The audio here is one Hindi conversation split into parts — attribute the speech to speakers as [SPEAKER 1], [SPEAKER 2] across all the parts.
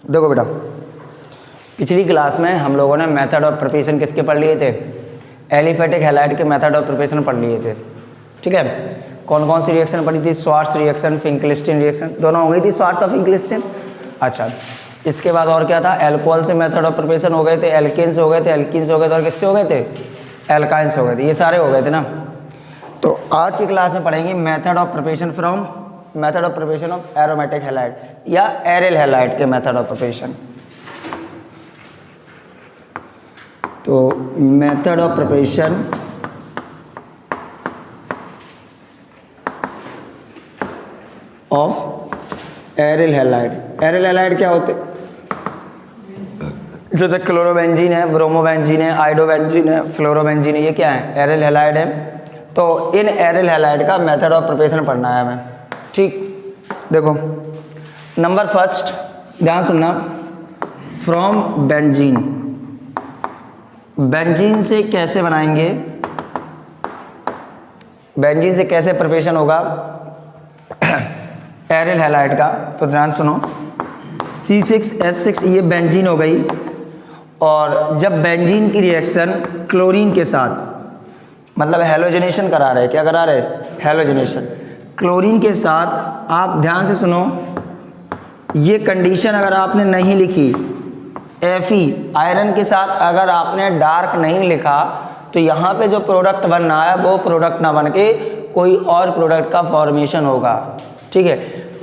[SPEAKER 1] देखो बेटा, पिछली क्लास में हम लोगों ने मेथड ऑफ प्रिपरेशन किसके पढ़ लिए थे? एलिफेटिक हैलाइड के मेथड ऑफ प्रिपरेशन पढ़ लिए थे। ठीक है, कौन कौन सी रिएक्शन पढ़ी थी? स्वार्ट्ज रिएक्शन, फिंकलिस्टीन रिएक्शन, दोनों हो गई थी, स्वार्ट्ज और फिंकलिस्टीन। अच्छा, इसके बाद और क्या था? एल्कोहल से मेथड ऑफ प्रिपरेशन हो गए थे, एल्केन्स हो गए थे, एल्कीन्स हो गए थे, और किससे हो गए थे? एल्काइंस हो गए थे। ये सारे हो गए थे ना। तो आज की क्लास में पढ़ेंगे method of preparation from method of preparation of aromatic halide या एरिल हैलाइड के मेथड ऑफ प्रिपरेशन। तो method of preparation of aryl halide. Aryl halide क्या होते? जैसे क्लोरोबेंजीन है, ब्रोमोबेंजीन है, आइडोबेंजीन है, फ्लोरोबेंजीन है, ये क्या है? एरिल हैलाइड है। तो इन एरिल हैलाइड का मेथड ऑफ प्रिपरेशन पढ़ना है हमें। ठीक, देखो नंबर फर्स्ट, ध्यान सुनना, फ्रॉम बेंजीन। बेंजीन से कैसे बनाएंगे? बेंजीन से कैसे प्रिपरेशन होगा एरिल हैलाइड का? तो ध्यान सुनो, C6H6 ये बेंजीन हो गई, और जब बेंजीन की रिएक्शन क्लोरीन के साथ, मतलब हैलोजनेशन करा रहे, क्या करा रहे? हैलोजनेशन क्लोरीन के साथ। आप ध्यान से सुनो, ये कंडीशन अगर आपने नहीं लिखी, Fe आयरन के साथ अगर आपने डार्क नहीं लिखा, तो यहाँ पे जो प्रोडक्ट बन रहा है वो प्रोडक्ट ना बन के कोई और प्रोडक्ट का फॉर्मेशन होगा। ठीक है,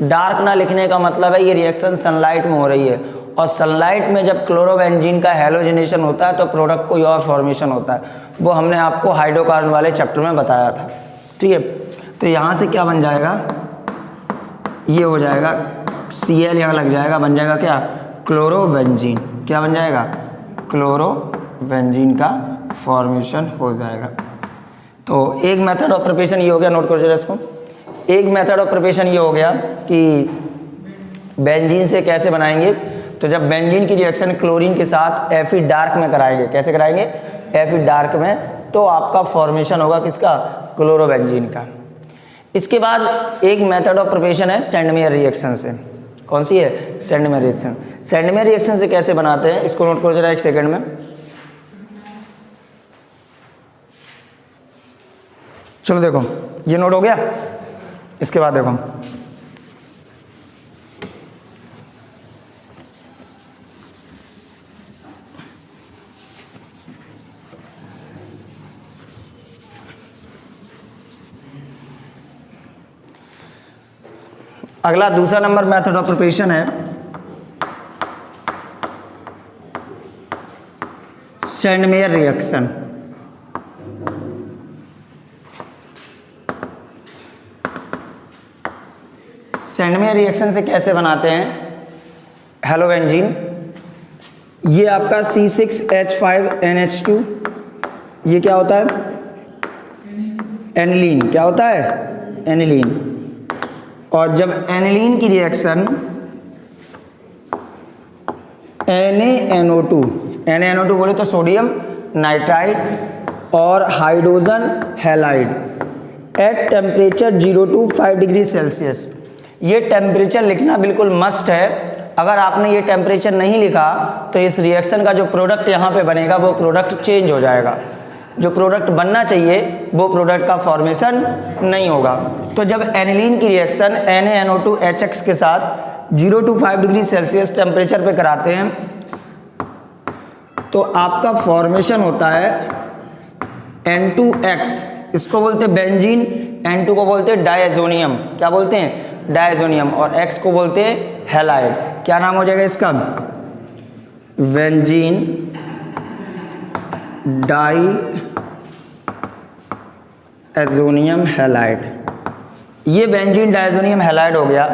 [SPEAKER 1] डार्क ना लिखने का मतलब है ये रिएक्शन सनलाइट में हो रही है, और सनलाइट में जब क्लोरोबेंजीन का हैलोजनेशन होता है तो प्रोडक्ट कोई और फॉर्मेशन होता है। वो हमने आपको हाइड्रोकार्बन वाले चैप्टर में बताया था। ठीक है, तो यहाँ से क्या बन जाएगा? ये हो जाएगा Cl, यहाँ लग जाएगा, बन जाएगा क्या? क्लोरोबेंजीन। क्या बन जाएगा? क्लोरोबेंजीन का फॉर्मेशन हो जाएगा। तो एक मेथड ऑफ प्रिपरेशन ये हो गया, नोट करो जरा इसको। एक मेथड ऑफ प्रिपरेशन ये हो गया कि बेंजीन से कैसे बनाएंगे। तो जब बेंजीन की रिएक्शन क्लोरीन के साथ Fe डार्क में कराएंगे, कैसे कराएंगे? Fe डार्क में, तो आपका फॉर्मेशन होगा किसका? क्लोरोबेंजीन का। इसके बाद एक मेथड ऑफ प्रिपरेशन है सेंडमेयर रिएक्शन से। कौन सी है? Sandmeyer reaction. सेंडमेयर रिएक्शन से कैसे बनाते हैं इसको नोट करो जरा एक सेकंड में। चलो देखो, ये नोट हो गया। इसके बाद देखो, अगला दूसरा नंबर मेथड ऑफ प्रिपरेशन है सेंडमेयर रिएक्शन। सेंडमेयर रिएक्शन से कैसे बनाते हैं? हैलोबेंजीन, ये आपका C6H5NH2, ये क्या होता है? एनिलीन। क्या होता है? एनिलीन। और जब एनिलीन की रिएक्शन NaNO2 बोले तो सोडियम नाइट्राइड और hydrogen halide at temperature 0 to 5 degree Celsius. ये टेम्परेचर लिखना बिल्कुल मस्ट है। अगर आपने ये टेम्परेचर नहीं लिखा तो इस रिएक्शन का जो प्रोडक्ट यहाँ पे बनेगा वो प्रोडक्ट चेंज हो जाएगा। जो प्रोडक्ट बनना चाहिए वो प्रोडक्ट का फॉर्मेशन नहीं होगा। तो जब एनिलीन की रिएक्शन NaNO2HX के साथ 0 to 5 डिग्री सेल्सियस टेम्परेचर पे कराते हैं तो आपका फॉर्मेशन होता है N2X। इसको बोलते हैं बेंजीन, N2 को बोलते हैं डायजोनियम। क्या बोलते हैं? डायजोनियम। और X को बोलते हैं हैलाइड। क्या नाम हो जाएगा इसका? Benzene diazonium halide. ये बेंजीन डायजोनियम हैलाइड हो गया।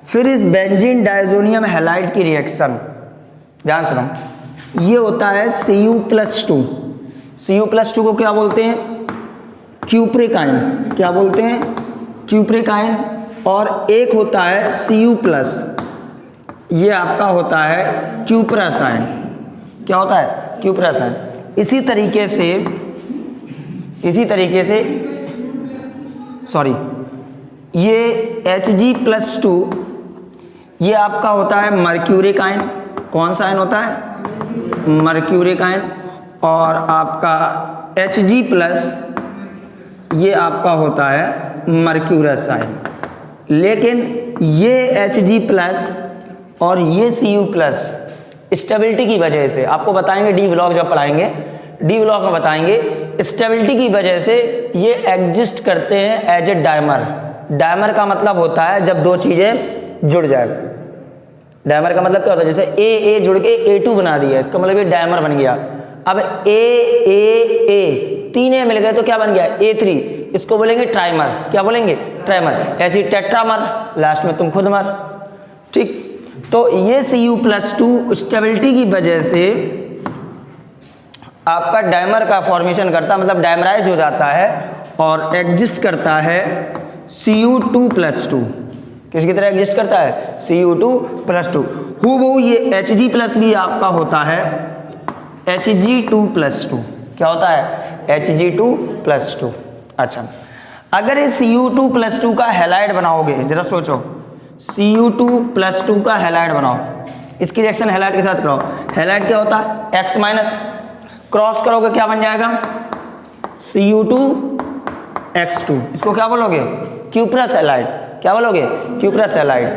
[SPEAKER 1] फिर इस बेंजीन डायजोनियम हैलाइड की रिएक्शन, ध्यान सुनो, ये होता है Cu+2। Cu+2 को क्या बोलते हैं? क्यूप्रिकाइन। क्या बोलते हैं? क्यूप्रिकाइन। और एक होता है Cu+, ये आपका होता है क्यूप्रासाइन। क्या होता है? क्यूप्रासाइन। इसी तरीके से सॉरी, ये Hg+2 ये आपका होता है मर्क्यूरिक आयन। कौन सा आयन होता है? Mercuric ion. और आपका Hg+ ये आपका होता है मर्क्यूरस आयन। लेकिन ये Hg+ और ये Cu+ स्टेबिलिटी की वजह से, आपको बताएंगे डी ब्लॉक जब पढ़ाएंगे, डी ब्लॉक में बताएंगे, स्टेबिलिटी की वजह से ये एग्जिस्ट करते हैं एज ए डायमर। डायमर का मतलब होता है जब दो चीजें जुड़ जाए। डायमर का मतलब क्या होता है? जैसे ए जुड़ के A2 बना दिया, इसका मतलब ये डायमर बन गया। अब ए तीन ए मिल गए तो क्या बन गया? A3। इसको बोलेंगे ट्राइमर। क्या बोलेंगे? ट्राइमर। ऐसी टेट्रामर, लास्ट में तुम खुद मर। ठीक, तो ये Cu+2 स्टेबिलिटी की वजह से आपका डायमर का फॉर्मेशन करता है, मतलब डायमराइज हो जाता है और एग्जिस्ट करता है Cu2+2। किसकी तरह एग्जिस्ट करता है? Cu2+2। हूबहू ये Hg+ भी आपका होता है Hg2+2। क्या होता है? Hg2+2। अच्छा, अगर ये Cu2+2 का हैलाइड बनाओगे, जरा सोचो, Cu2+2 का हैलाइड बनाओ, इसकी रिएक्शन हैलाइड के साथ कराओ। हैलाइड क्या होता है? X- क्रॉस करोगे क्या बन जाएगा? Cu2X2। इसको क्या बोलोगे? Q+ halide. क्या बोलोगे? Q+ halide.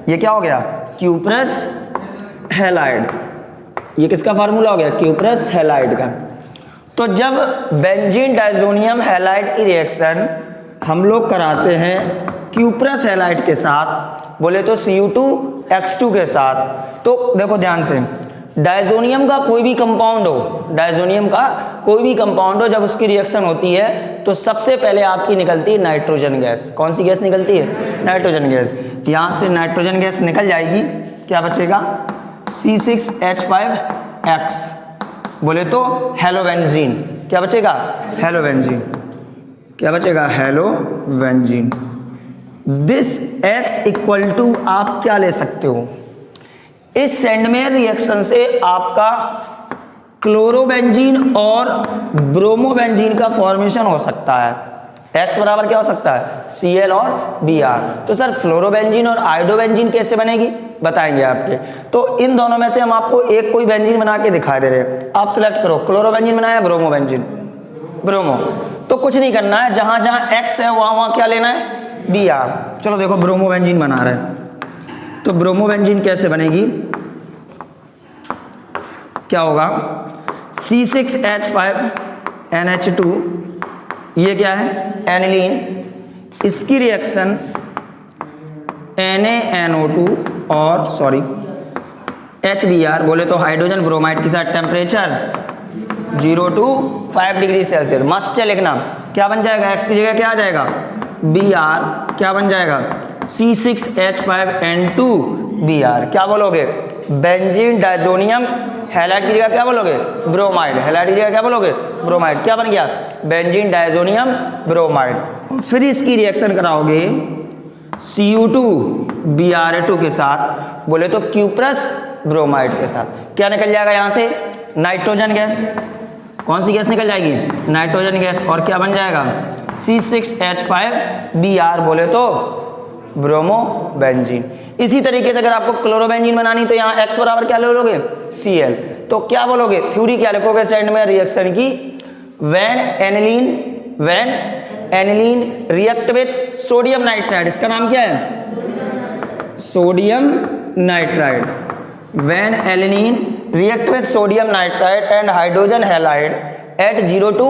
[SPEAKER 1] ये क्या हो गया? Q+ halide. ये किसका फार्मूला हो गया? Q+ हैलाइड का। तो जब बेंजीन डायजोनियम हैलाइड की रिएक्शन हम लोग कराते हैं Q+ हैलाइड के साथ, बोले तो Cu2X2 के साथ, तो देखो ध्यान से, डायजोनियम का कोई भी कंपाउंड हो, डायजोनियम का कोई भी कंपाउंड हो, जब उसकी रिएक्शन होती है तो सबसे पहले आपकी निकलती है नाइट्रोजन गैस। कौन सी गैस निकलती है? Nitrogen gas. यहाँ से नाइट्रोजन गैस निकल जाएगी, क्या बचेगा? C6H5X, बोले तो हेलोबेंजीन। क्या बचेगा? हेलोबेंजीन। क्या बचेगा? हेलोबेंजीन। दिस X= आप क्या ले सकते हो? इस सेंडमेयर रिएक्शन से आपका क्लोरोबेंजीन और ब्रोमोबेंजीन का फॉर्मेशन हो सकता है। X बराबर क्या हो सकता है? Cl और Br। तो सर फ्लोरोबेंजीन और आयोडोबेंजीन कैसे बनेगी? बताएंगे आपके। तो इन दोनों में से हम आपको एक कोई बेंजीन बना के दिखा दे रहे हैं, आप सिलेक्ट करो, क्लोरोबेंजीन बनाया, ब्रोमोबेंजीन। ब्रोमो। तो कुछ नहीं करना है, जहां जहां X है वहां क्या लेना है? Br। चलो देखो ब्रोमोबेंजीन बना रहे हैं, तो ब्रोमोबेंजीन कैसे बनेगी? क्या होगा? C6H5NH2, ये क्या है? एनिलीन। इसकी रिएक्शन NaNO2 और HBr, बोले तो हाइड्रोजन ब्रोमाइड के साथ टेम्परेचर 0 to 5 डिग्री सेल्सियस। मस्त है लिखना। क्या बन जाएगा? X की जगह क्या आ जाएगा? Br। क्या बन जाएगा? C6H5N2Br। क्या बोलोगे? बेंजीन डायजोनियम हैलाइड की जगह क्या बोलोगे? ब्रोमाइड। हैलाइड की जगह क्या बोलोगे? ब्रोमाइड। क्या बन गया? Benzene diazonium bromide. फिर इसकी रिएक्शन कराओगे Cu2Br2 के साथ, बोले तो Q+ ब्रोमाइड के साथ। क्या निकल जाएगा यहाँ से? Nitrogen gas. कौन सी गैस निकल जाएगी? Nitrogen gas. और क्या बन जाएगा? C6H5Br, बोले तो ब्रोमोबेंजीन। इसी तरीके से अगर आपको क्लोरोबेंजीन बनानी तो यहाँ X बराबर क्या ले लोगे? Cl। तो क्या बोलोगे? थ्योरी क्या लिखोगे सेंड में रिएक्शन की? When aniline react with sodium nitride, इसका नाम क्या है? Sodium nitride. When aniline react with sodium nitride and hydrogen halide at 0 to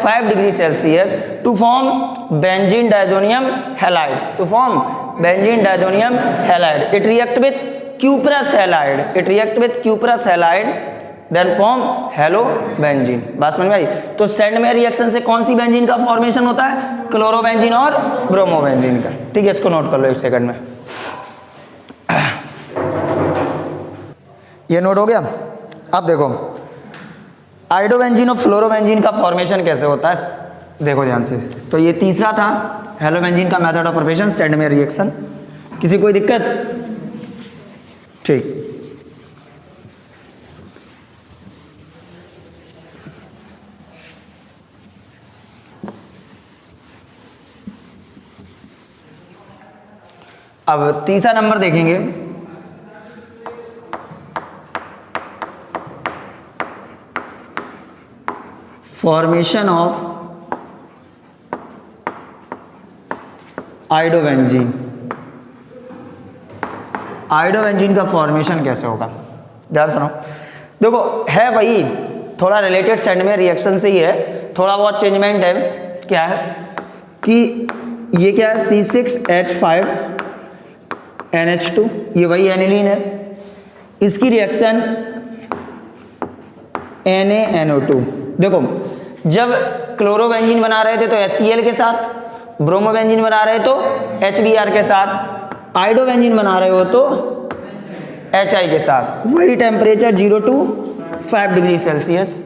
[SPEAKER 1] 5 degree Celsius to form benzene diazonium halide. To form benzene diazonium halide, it react with Q+ halide. It react with Q+ halide, then form हेलोबेंजीन। बात समझ में आई? तो सेंडमेयर रिएक्शन से कौन सी बेंजीन का फॉर्मेशन होता है? क्लोरोबेंजीन और ब्रोमोबेंजीन का। ठीक है, इसको नोट कर लो एक सेकंड में। ये नोट हो गया। अब देखो आयोडोबेंजीन और फ्लोरोबेंजीन का फॉर्मेशन कैसे होता है, देखो ध्यान से। तो ये तीसरा था हेलोबेंजीन का method of formation, Sandmeyer reaction. किसी कोई दिक्कत? ठीक। अब तीसरा नंबर देखेंगे, फॉर्मेशन ऑफ आयोडोबेंजीन। आयोडोबेंजीन का फॉर्मेशन कैसे होगा, ध्यान सुनो। देखो है वही, थोड़ा रिलेटेड सेट में रिएक्शन से ही है, थोड़ा बहुत चेंजमेंट है। क्या है कि ये क्या है, C6H5NH2, ये वही एनिलीन है। इसकी रिएक्शन NaNO2। देखो जब क्लोरोबेंजीन बना रहे थे तो HCl के साथ, ब्रोमोबेंजीन बना रहे तो HBr के साथ, आयोडोबेंजीन बना रहे हो तो HI के साथ। वही टेम्परेचर 0 to 5 डिग्री सेल्सियस,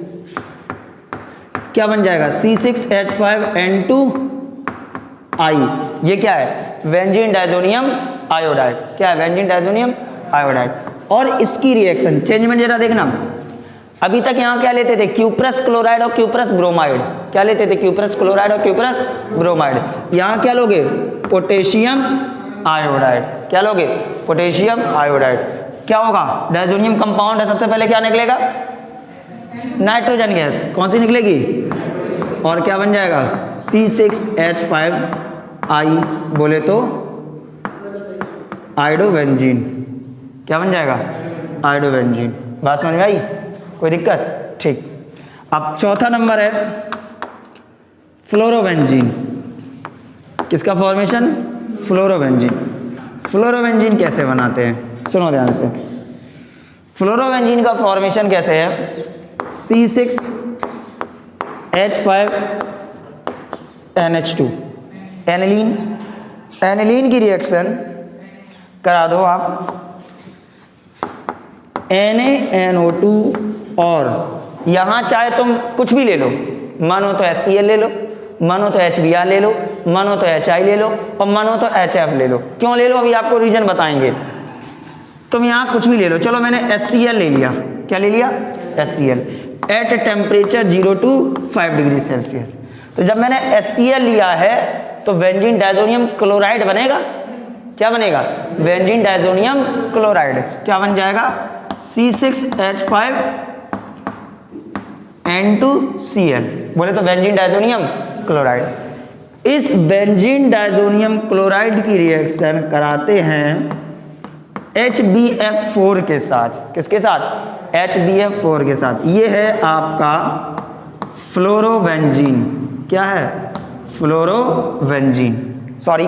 [SPEAKER 1] क्या बन जाएगा C6H5N2I। ये क्या है, बेंजीन डायजोनियम आयोडाइड। क्या है, बेंजीन डायजोनियम आयोडाइड। और इसकी रिएक्शन चेंजमेंट जरा देखना। अभी तक यहाँ क्या लेते थे, क्यूप्रस क्लोराइड और क्यूप्रस ब्रोमाइड। क्या लेते थे, क्यूप्रस क्लोराइड और क्यूप्रस ब्रोमाइड। यहाँ क्या लोगे, पोटेशियम आयोडाइड। क्या लोगे, पोटेशियम आयोडाइड। क्या होगा, डायजोनियम कंपाउंड है, सबसे पहले क्या निकलेगा, नाइट्रोजन गैस। कौन सी निकलेगी, और क्या बन जाएगा, C6H5I बोले तो आयोडोबेंजीन। क्या बन जाएगा, आयोडोबेंजीन। बात समझ में आई, कोई दिक्कत, ठीक। अब चौथा नंबर है फ्लोरोबेंजीन। किसका फॉर्मेशन, फ्लोरोबेंजीन। फ्लोरोबेंजीन कैसे बनाते हैं, सुनो ध्यान से। फ्लोरोबेंजीन का फॉर्मेशन कैसे है, C6H5NH2 एनिलीन। एनिलीन की रिएक्शन करा दो आप NaNO2, और यहाँ चाहे तुम कुछ भी ले लो, मानो तो HCl ले लो, मानो तो HBr ले लो, मानो तो HI ले लो, और मानो तो HF ले लो। क्यों ले लो, अभी आपको रीजन बताएंगे। तुम यहाँ कुछ भी ले लो, चलो मैंने HCl ले लिया। क्या ले लिया, HCl at temperature 0 to 5 degree Celsius. तो जब मैंने HCl लिया है तो बेंजीन डायजोनियम क्लोराइड बनेगा। क्या बनेगा, बेंजीन डायजोनियम क्लोराइड। क्या बन जाएगा, C6H5N2Cl बोले तो बेंजीन डायजोनियम क्लोराइड। इस बेंजीन डायजोनियम क्लोराइड की रिएक्शन कराते हैं HbF4 के साथ। किसके साथ, HbF4 के साथ। ये है आपका फ्लोरोबेंजीन। क्या है, फ्लोरोबेंजीन, सॉरी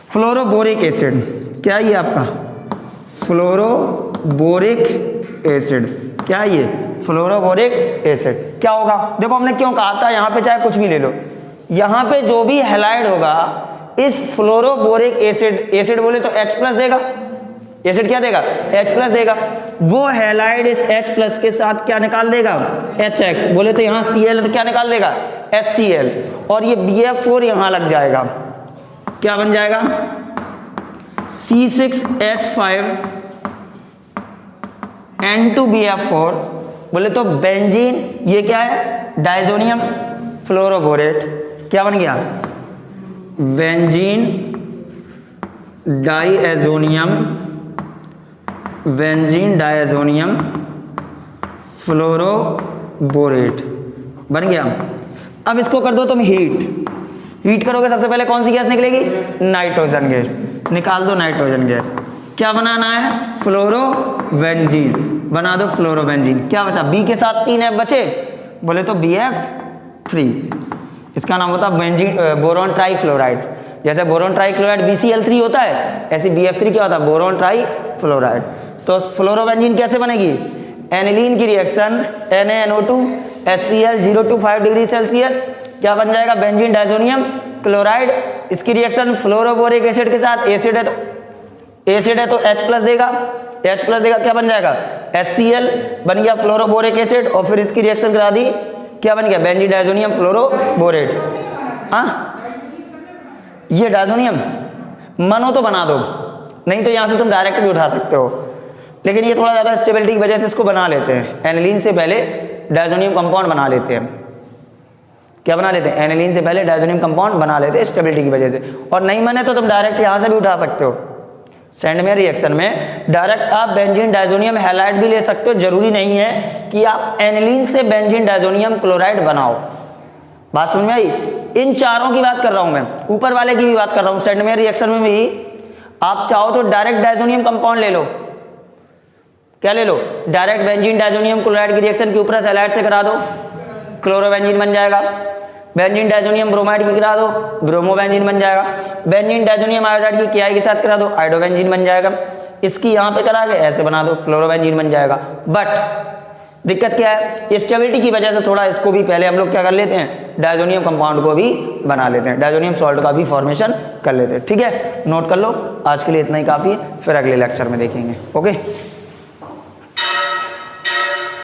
[SPEAKER 1] फ्लोरोबोरिक एसिड। क्या ये आपका फ्लोरोबोरिक एसिड। क्या ये, फ्लोरोबोरिक एसिड। क्या होगा, देखो हमने क्यों कहा था, यहाँ पे चाहे कुछ भी ले लो, यहाँ पे जो भी हैलाइड होगा इस फ्लोरोबोरिक एसिड, एसिड बोले तो H+ देगा। एसिड क्या देगा, H+ देगा। वो हैलाइड इस H+ के साथ क्या निकाल देगा, HX बोले तो यहाँ Cl तो क्या निकाल देगा, HCl, और ये BF4 यहाँ लग जाएगा। क्या बन जाएगा, C6H5N2BF4 बोले तो बेंजीन, ये क्या है, डायजोनियम फ्लोरोबोरेट। क्या बन गया, benzene diazonium, benzene diazonium fluoroborate बन गया। अब इसको कर दो तुम हीट। हीट करोगे सबसे पहले कौन सी गैस निकलेगी, नाइट्रोजन गैस। निकाल दो नाइट्रोजन गैस। क्या बनाना है, फ्लोरोबेंजीन। बना दो फ्लोरोबेंजीन। क्या बचा, बी के साथ 3 F बचे, बोले तो BF3। इसका नाम होता है बेंजीन बोरॉन ट्राईफ्लोराइड। जैसे बोरॉन ट्राईक्लोराइड BCl3 होता है, ऐसे BF3 क्या होता है, बोरॉन ट्राईफ्लोराइड। तो फ्लोरोबेंजीन कैसे बनेगी, एनिलीन की reaction NaNO2 HCl 0 to 5 degree Celsius. क्या बन जाएगा, बेंजीन डायजोनियम क्लोराइड। इसकी रिएक्शन फ्लोरोबोरिक एसिड के साथ, एसिड है तो H+ देगा, H+ देगा। क्या बन जाएगा, HCl बन गया फ्लोरोबोरिक एसिड, और फिर इसकी रिएक्शन करा दी, क्या बन गया, बेंजीन डायजोनियम फ्लोरोबोरेट। हाँ, ये डायजोनियम मनो तो बना दो, नहीं तो यहाँ से तुम डायरेक्ट भी उठा सकते हो, लेकिन ये थोड़ा ज़्यादा स्टेबिलिटी की वजह से इसको बना लेते हैं। एनिलीन से पहले डायजोनियम कंपाउंड बना लेते हैं। क्या बना लेते हैं, एनिलीन से पहले डायजोनियम कंपाउंड बना लेते हैं स्टेबिलिटी की वजह से। और नहीं बने तो तुम डायरेक्ट यहाँ से भी उठा सकते हो, सेंडमेयर रिएक्शन में डायरेक्ट आप बेंजीन डायजोनियम हैलाइड भी ले सकते हो, जरूरी नहीं है कि आप एनिलीन से बेंजीन डायजोनियम क्लोराइड बनाओ। बात समझ में आई? इन चारों की बात कर रहा हूं मैं, ऊपर वाले की भी बात कर रहा हूं। सेंडमेयर रिएक्शन में भी आप चाहो तो डायरेक्ट डायजोनियम कंपाउंड ले लो। क्या ले लो? डायरेक्ट बेंजीन डायजोनियम क्लोराइड की रिएक्शन के ऊपर हैलाइड से करा दो, क्लोरोबेंजीन बन जाएगा। बेंजीन डायजोनियम ब्रोमाइड की करा दो, ब्रोमोबेंजीन बन जाएगा। बेंजीन डायजोनियम आयोडाइड की KI के साथ करा दो, आयोडोबेंजीन बन जाएगा। इसकी यहाँ पे करा के ऐसे बना दो, फ्लोरोबेंजीन बन जाएगा। बट दिक्कत क्या है? स्टेबिलिटी की वजह से थोड़ा इसको भी पहले हम लोग क्या कर लेते हैं, डायजोनियम कंपाउंड को भी बना लेते हैं, डायजोनियम सॉल्ट का भी फॉर्मेशन कर लेते हैं। ठीक है, नोट कर लो। आज के लिए इतना ही काफ़ी है, फिर अगले लेक्चर में देखेंगे। ओके।